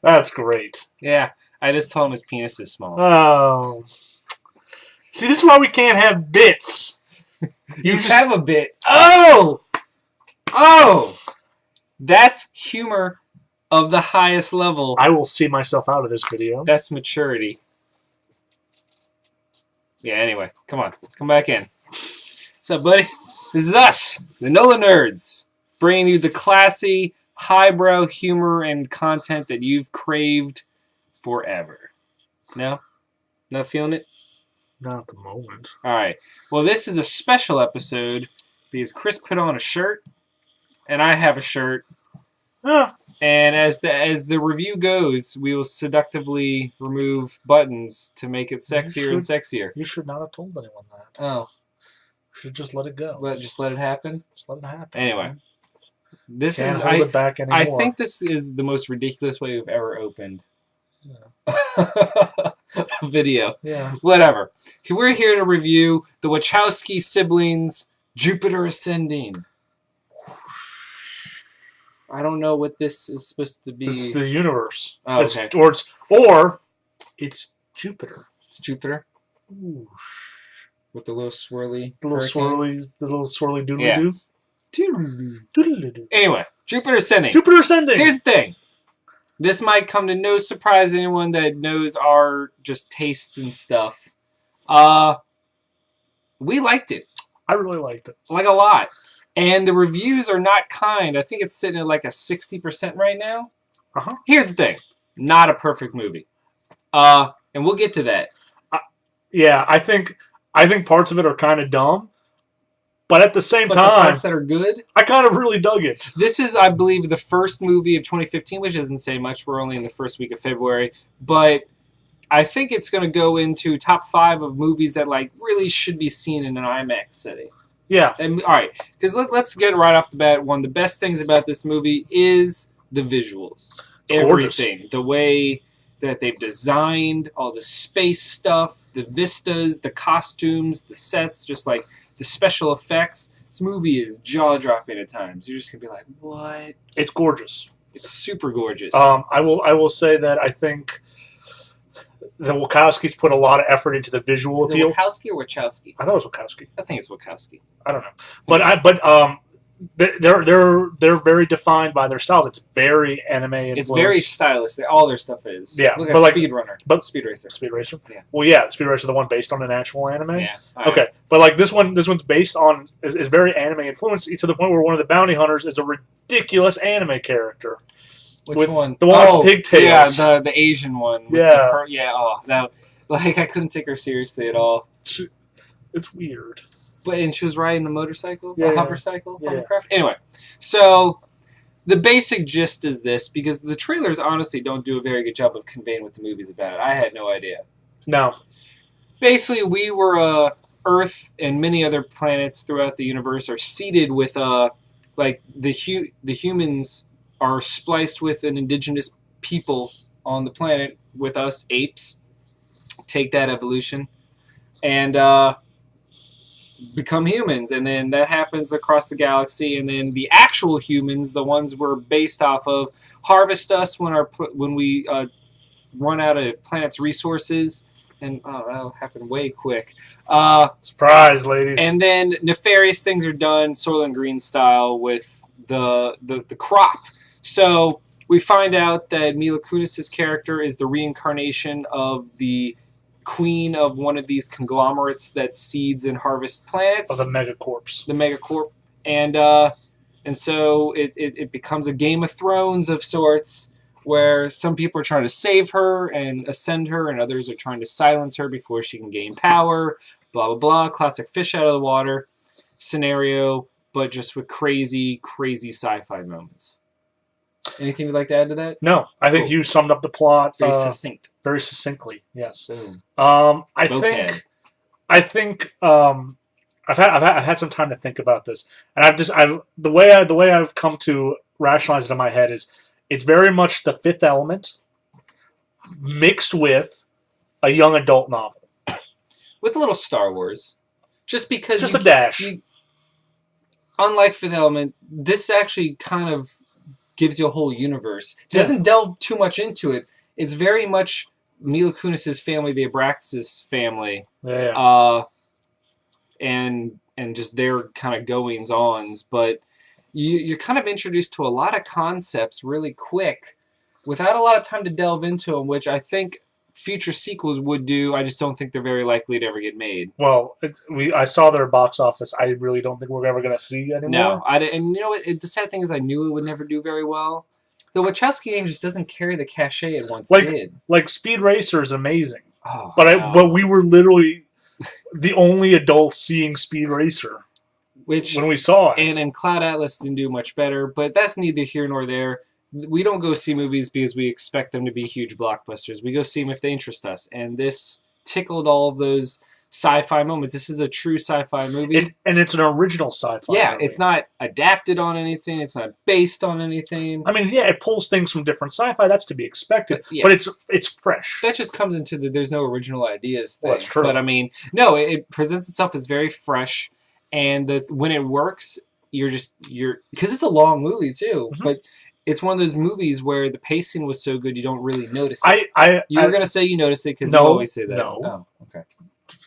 That's great. Yeah, I just told him his penis is small. Oh. See, this is why we can't have bits. You just have a bit. Oh! That's humor of the highest level. I will see myself out of this video. That's maturity. Yeah, anyway. Come on. Come back in. What's up, buddy? This is us, the NOLAnerds, bringing you the classy, highbrow humor and content that you've craved forever. No? Not feeling it? Not at the moment. All right. Well, this is a special episode because Chris put on a shirt, and I have a shirt. Oh. And as the review goes, we will seductively remove buttons to make it sexier and sexier. You should not have told anyone that. Oh. You should just let it go. Just let it happen? Just let it happen. Anyway. Can't hold it back anymore. I think this is the most ridiculous way we've ever opened a video. Yeah. Whatever. We're here to review the Wachowski Siblings, Jupiter Ascending. I don't know what this is supposed to be. It's the universe. Oh, okay. Or it's Jupiter. It's Jupiter. Ooh. With the little swirly. The little swirly doodly-doo. Doodly-doo. Anyway, Jupiter Ascending. Jupiter Ascending. Here's the thing. This might come to no surprise to anyone that knows our just tastes and stuff. We liked it. I really liked it. Like a lot. And the reviews are not kind. I think it's sitting at like a 60% right now. Uh-huh. Here's the thing. Not a perfect movie. And we'll get to that. Yeah, I think parts of it are kind of dumb. But at the same time, the parts that are good, I kind of really dug it. This is, I believe, the first movie of 2015, which doesn't say much. We're only in the first week of February. But I think it's going to go into top 5 of movies that like really should be seen in an IMAX setting. Yeah. And, all right, because let's get right off the bat. One of the best things about this movie is the visuals. Everything. Gorgeous. The way that they've designed all the space stuff, the vistas, the costumes, the sets, just like the special effects. This movie is jaw-dropping at times. You're just going to be like, what? It's gorgeous. It's super gorgeous. I will say that I think the Wachowskis put a lot of effort into the visual appeal. Is it Wachowski or Wachowski? I thought it was Wachowski. I think it's Wachowski. I don't know. They're very defined by their styles. It's very anime influenced. It's very stylish. All their stuff is. Yeah. Look at Speed Runner. But Speed Racer. Speed Racer? Yeah. Well, yeah, Speed Racer, the one based on an actual anime? Yeah. Okay. Right. But like this one's based on is very anime influenced to the point where one of the bounty hunters is a ridiculous anime character. Which one? The one with pigtails. Yeah, the Asian one. Yeah. I couldn't take her seriously at all. It's weird. And she was riding a motorcycle? Yeah, a hovercycle? Yeah. Hovercraft? Anyway, so the basic gist is this, because the trailers honestly don't do a very good job of conveying what the movie's about. I had no idea. No. Basically, we were Earth and many other planets throughout the universe are seeded with like the humans are spliced with an indigenous people on the planet with us apes. Take that evolution and become humans, and then that happens across the galaxy, and then the actual humans, the ones we're based off of, harvest us when we run out of planet's resources, and that'll happen way quick. Surprise, ladies! And then nefarious things are done, Soylent Green style, with the crop. So we find out that Mila Kunis's character is the reincarnation of the queen of one of these conglomerates that seeds and harvests planets. Of the megacorps. The megacorp. And so it becomes a Game of Thrones of sorts, where some people are trying to save her and ascend her, and others are trying to silence her before she can gain power. Blah, blah, blah. Classic fish out of the water scenario, but just with crazy, crazy sci-fi moments. Anything you'd like to add to that? No, I think you summed up the plot very succinct. Very succinctly, yes. Boom. I think I've had some time to think about this, and the way I've come to rationalize it in my head is it's very much The Fifth Element mixed with a young adult novel with a little Star Wars, just because a dash. Unlike Fifth Element, this actually kind of gives you a whole universe. It Yeah. doesn't delve too much into it. It's very much Mila Kunis's family, the Abraxas family, Yeah. and just their kind of goings-ons. But you're kind of introduced to a lot of concepts really quick without a lot of time to delve into them, which I think future sequels would do. I just don't think they're very likely to ever get made. Well, I saw their box office. I really don't think we're ever going to see anymore. No, and you know what? The sad thing is, I knew it would never do very well. The Wachowski name just doesn't carry the cachet it once did. Like Speed Racer is amazing, Oh, but we were literally the only adults seeing Speed Racer when we saw it. And Cloud Atlas didn't do much better, but that's neither here nor there. We don't go see movies because we expect them to be huge blockbusters. We go see them if they interest us, and this tickled all of those sci-fi moments. This is a true sci-fi movie. And it's an original sci-fi movie. It's not adapted on anything. It's not based on anything. I mean, yeah, it pulls things from different sci-fi. That's to be expected. But it's fresh. That just comes into the there's no original ideas thing. Well, that's true. But I mean, no, it presents itself as very fresh, and when it works, you're because it's a long movie too. Mm-hmm. But it's one of those movies where the pacing was so good you don't really notice it. You're going to say you notice it because you always say that. No. Oh, okay.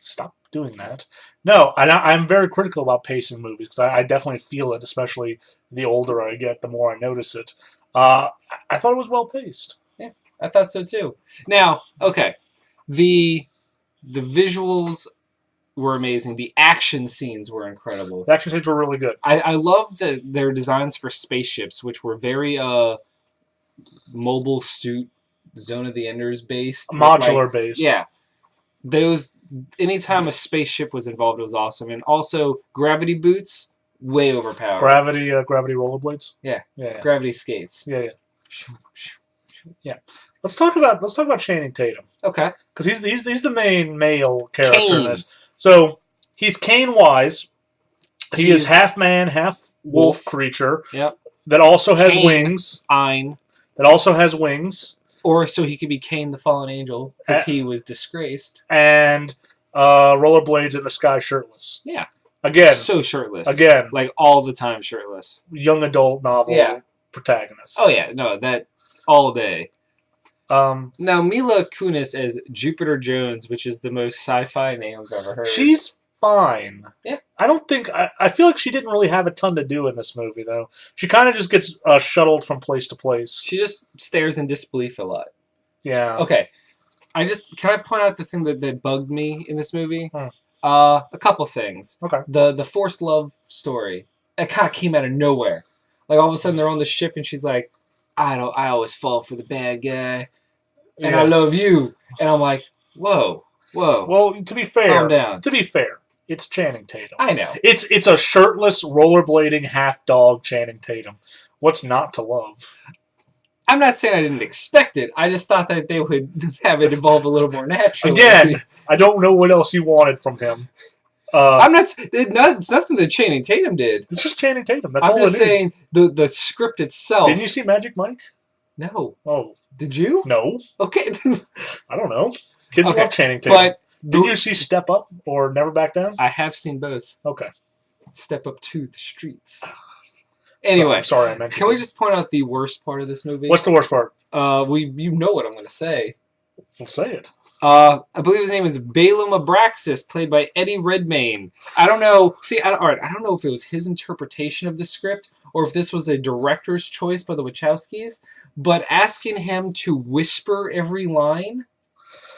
Stop doing that. No, I'm very critical about pacing movies because I definitely feel it, especially the older I get, the more I notice it. I thought it was well paced. Yeah, I thought so too. Now, okay, the visuals were amazing. The action scenes were incredible. The action scenes were really good. I loved their designs for spaceships, which were very mobile suit, Zone of the Enders based. Modular based. Yeah. Those, anytime a spaceship was involved, it was awesome. And also, gravity boots, way overpowered. Gravity rollerblades? Yeah. Yeah. Gravity skates. Yeah. Let's talk about Channing Tatum. Okay. Because he's the main male character Caine. in this. So he's Caine Wise. He is half man, half wolf creature. Yep. That also has Caine. wings. Ein. That also has wings. Or so he could be Caine the Fallen Angel, because he was disgraced. And rollerblades in the sky shirtless. Yeah. Again. So shirtless. Again. Like all the time shirtless. Young adult novel protagonist. Oh yeah, no, that all day. Now, Mila Kunis as Jupiter Jones, which is the most sci-fi name I've ever heard. She's fine. Yeah. I feel like she didn't really have a ton to do in this movie, though. She kind of just gets shuttled from place to place. She just stares in disbelief a lot. Yeah. Okay. Can I point out the thing that bugged me in this movie? A couple things. Okay. The forced love story. It kind of came out of nowhere. Like, all of a sudden, they're on the ship, and she's like, I always fall for the bad guy. And I love you. And I'm like, whoa. Well, to be fair, calm down. It's Channing Tatum. I know. It's a shirtless, rollerblading, half-dog Channing Tatum. What's not to love? I'm not saying I didn't expect it. I just thought that they would have it evolve a little more naturally. Again, I don't know what else you wanted from him. It's nothing that Channing Tatum did. It's just Channing Tatum. That's I'm all just it saying the script itself. Didn't you see Magic Mike? No. Oh. Did you? No. Okay. I don't know. Kids love Channing Tatum. But did you see Step Up or Never Back Down? I have seen both. Okay. Step Up to the Streets. Anyway. Sorry, I mentioned Can we just point out the worst part of this movie? What's the worst part? You know what I'm going to say. We'll say it. I believe his name is Balaam Abraxas, played by Eddie Redmayne. I don't know. I don't know if it was his interpretation of the script or if this was a director's choice by the Wachowskis, but asking him to whisper every line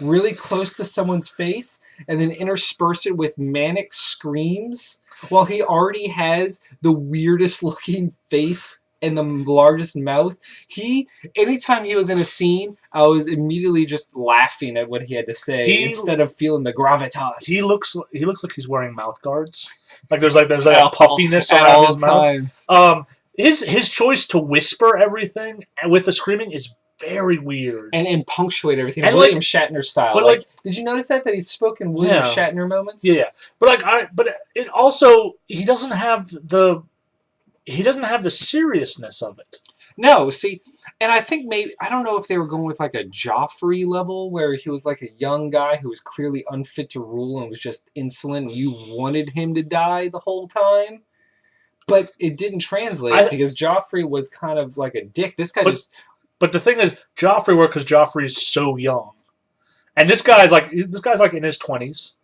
really close to someone's face and then intersperse it with manic screams while he already has the weirdest looking face and the largest mouth. Anytime he was in a scene, I was immediately just laughing at what he had to say instead of feeling the gravitas. He looks like he's wearing mouth guards. Like there's a puffiness around his mouth. His choice to whisper everything with the screaming is very weird and punctuate everything, and William Shatner style. But did you notice that he's spoken William Shatner moments? Yeah, but it also he doesn't have the seriousness of it. No, see, and I think I don't know if they were going with like a Joffrey level where he was like a young guy who was clearly unfit to rule and was just insolent and you wanted him to die the whole time. But it didn't translate because Joffrey was kind of like a dick. This guy But the thing is, Joffrey worked because Joffrey is so young, and this guy's like in his 20s,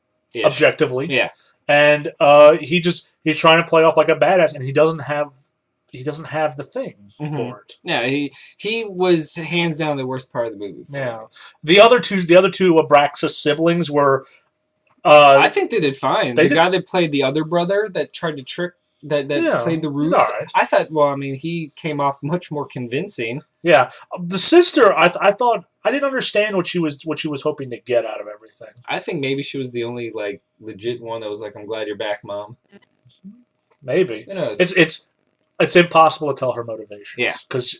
objectively. Yeah. And he's trying to play off like a badass, and he doesn't have the thing for it. Yeah, he was hands down the worst part of the movie. Yeah, the other two Wachowski siblings were. I think they did fine. The guy that played the other brother that tried to trick that played the ruse. Right. I thought. Well, I mean, he came off much more convincing. Yeah, the sister. I thought I didn't understand what she was hoping to get out of everything. I think maybe she was the only like legit one that was like, "I'm glad you're back, Mom." Maybe. Who knows? It's impossible to tell her motivations. Yeah, because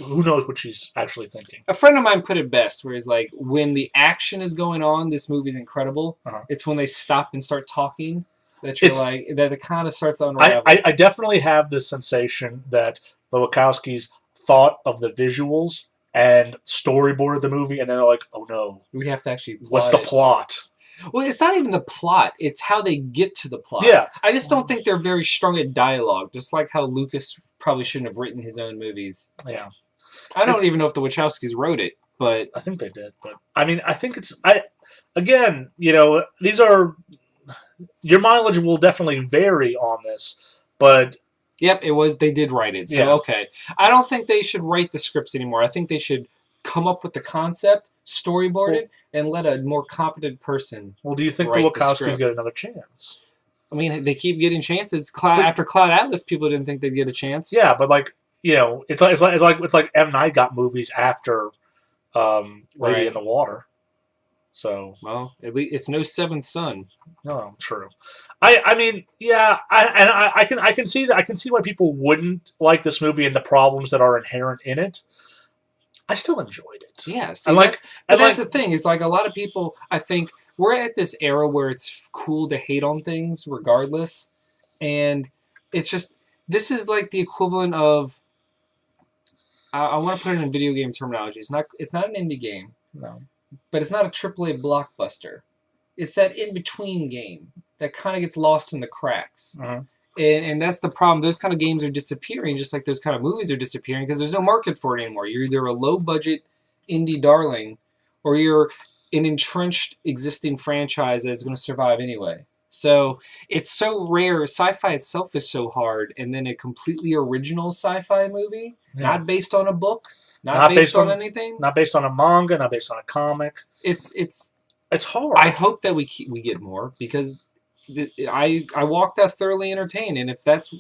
who knows what she's actually thinking. A friend of mine put it best, where he's like, when the action is going on, this movie's incredible. It's when they stop and start talking that that it kind of starts to unravel. I definitely have this sensation that the Wachowskis thought of the visuals and storyboarded the movie, and then they're like, oh no. We have to actually what's the plot? Well, it's not even the plot. It's how they get to the plot. Yeah. I just don't think they're very strong at dialogue, just like how Lucas probably shouldn't have written his own movies. Yeah. I don't even know if the Wachowskis wrote it, but... I think they did, but... I mean, I think it's... Again, these are... Your mileage will definitely vary on this, but... Yep, it was... They did write it, so okay. I don't think they should write the scripts anymore. I think they should come up with the concept, storyboard it, and let a more competent person. Well, do you think the Wachowskis get another chance? I mean, they keep getting chances. After Cloud Atlas, people didn't think they'd get a chance. Yeah, but it's like M. Night got movies after Lady in the Water. So well, at least it's no Seventh Son. No, true. I mean, yeah, I can see that. I can see why people wouldn't like this movie and the problems that are inherent in it. I still enjoyed it. Yeah, see, that's the thing. Is like a lot of people, I think, we're at this era where it's cool to hate on things regardless. And it's just, this is like the equivalent of, I want to put it in video game terminology. It's not an indie game. No. But it's not a AAA blockbuster. It's that in-between game that kind of gets lost in the cracks. And that's the problem. Those kind of games are disappearing, just like those kind of movies are disappearing, because there's no market for it anymore. You're either a low-budget indie darling, or you're an entrenched existing franchise that is going to survive anyway. So it's so rare. Sci-fi itself is so hard, and then a completely original sci-fi movie, not based on a book, not based on anything, not based on a manga, not based on a comic. It's hard. I hope that we get more, because I walked out thoroughly entertained, and if that's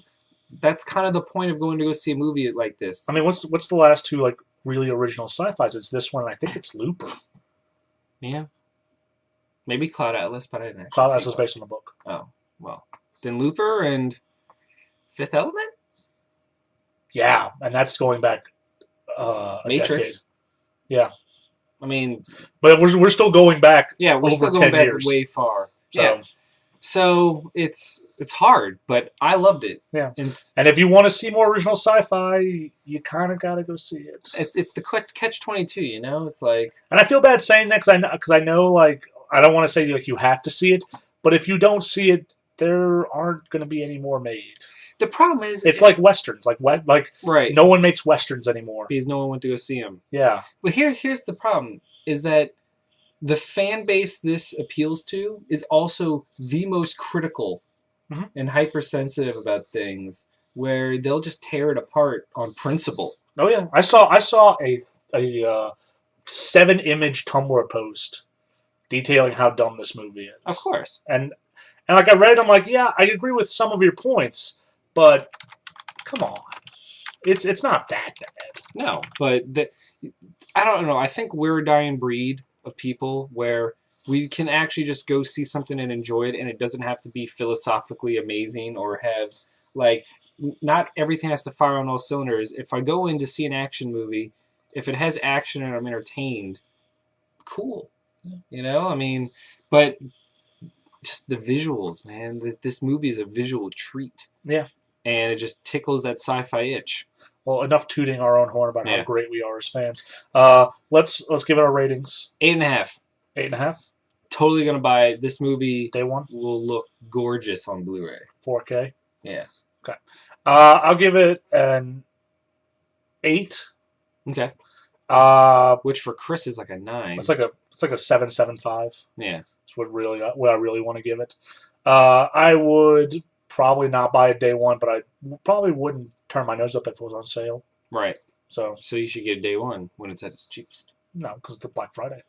kind of the point of going to go see a movie like this. I mean, what's the last two like really original sci-fis? It's this one, and I think it's Looper. Yeah, maybe Cloud Atlas, but I didn't. Cloud Atlas was based on the book. Oh well, then Looper and Fifth Element. Yeah, and that's going back Matrix. A decade. Yeah, I mean, but we're still going back. Yeah, we're still going back way far. So. Yeah. So it's hard, but I loved it. Yeah. And if you want to see more original sci-fi, you kind of got to go see it. It's the catch-22, you know? It's like... And I feel bad saying that because I know, like, I don't want to say, like, you have to see it, but if you don't see it, there aren't going to be any more made. The problem is... It's like Westerns. Like right. No one makes Westerns anymore. Because no one went to go see them. Yeah. But here's the problem, is that the fan base this appeals to is also the most critical and hypersensitive about things, where they'll just tear it apart on principle. Oh yeah, I saw a 7-image Tumblr post detailing how dumb this movie is. Of course. And like I read it, I'm like, yeah, I agree with some of your points, but come on, it's not that bad. No, but I don't know. I think we're a dying breed of people where we can actually just go see something and enjoy it, and it doesn't have to be philosophically amazing or have, like, not everything has to fire on all cylinders. If I go in to see an action movie, if it has action and I'm entertained, cool. You know, I mean, but just the visuals, man. This movie is a visual treat. Yeah. And it just tickles that sci-fi itch. Well, enough tooting our own horn about how great we are as fans. Let's give it our ratings. 8.5. 8.5. Totally gonna buy it. This movie day one will look gorgeous on Blu-ray. 4K. Yeah. Okay. I'll give it an 8. Okay. Uh, Which for Chris is like a 9. it's like a 7.75. Yeah. That's what I really want to give it. I would probably not buy it day one, but I probably wouldn't turn my nose up if it was on sale. Right. So you should get it day one when it's at its cheapest. no, because it's Black Friday.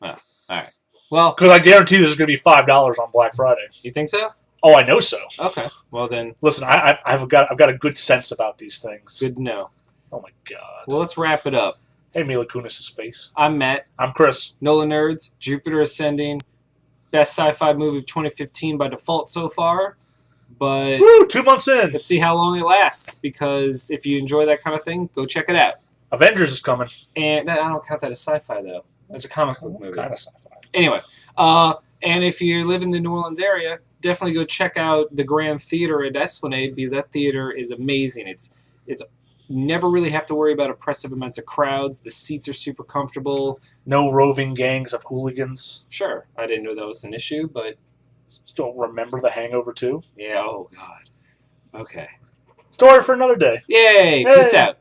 Oh, all right. Well, because I guarantee this is going to be $5 on Black Friday. You think so? Oh, I know so. Okay. Well then, listen, I've got a good sense about these things. Good to know. Oh my god. Well, let's wrap it up. Hey, Mila Kunis' face. I'm Matt. I'm Chris. NOLAnerds, Jupiter Ascending, best sci-fi movie of 2015 by default so far. But woo, 2 months in. Let's see how long it lasts. Because if you enjoy that kind of thing, go check it out. Avengers is coming. And I don't count that as sci-fi though. That's a comic book movie. Kind of sci-fi. Anyway, and if you live in the New Orleans area, definitely go check out the Grand Theater at Esplanade because that theater is amazing. It's never really have to worry about oppressive amounts of crowds. The seats are super comfortable. No roving gangs of hooligans. Sure, I didn't know that was an issue, but still remember The Hangover 2? Yeah. Oh God. Okay. Story for another day. Yay! Peace out.